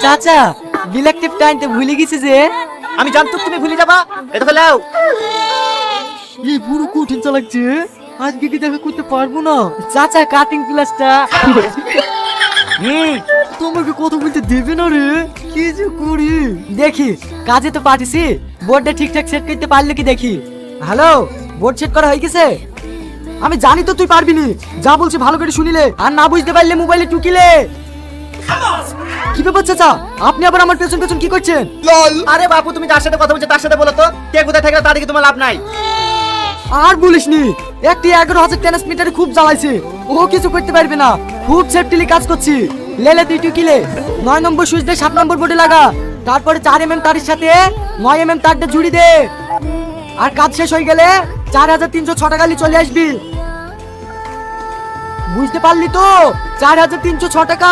চাচা বিলেকটিভ টাইনতে ভুলে গেছি যে। আমি জানতো তুমি ভুলে যাবা। এটা ফেলাও। এই পুরো কঠিন চালাচ্ছে, আজকে কি দেখা করতে পারবো না। চাচা কাটিং ক্লাসটা তোমাকে কথা বলতে দেবে না রে, কি যে করি। দেখি কাজে তো পাঠিয়েছি, বোর্ডটা ঠিকঠাক সেট করতে পারলে কি দেখি। হ্যালো, বোর্ড সেট করা হয়ে গেছে? আমি জানি তো তুই পারবি নি, যা বলছি ভালো করে শুনিলে, আর না বুঝতে পারলে মোবাইলে টুকিলে। কি ব্যাপার চাচা, আপনি আবার আমার পেছন পেছন কি করছেন? আরে বাপু, তুমি যার সাথে কথা বলছো তার সাথে বলো তো, কে কোথায় থাকলে তার দিকে তোমার লাভ নাই। আর বলিসনি, একটি 11,000 ট্রান্সমিটারে খুব জ্বালাইছে, ও কিছু করতে পারবে না। খুব সেফটিলি কাজ করছি। লেলে তুই টুকিলে 9 নম্বর সুইচ দিয়ে 7 নম্বর বোর্ডে লাগা, তারপরে 4 mm তারের সাথে 9 mm তারটা জুড়ি দে, আর কাজ শেষ হয়ে গেলে 4,306 টাকা নিয়ে চলে আসবি। বুঝতে পারলি তো? 4,306 টাকা।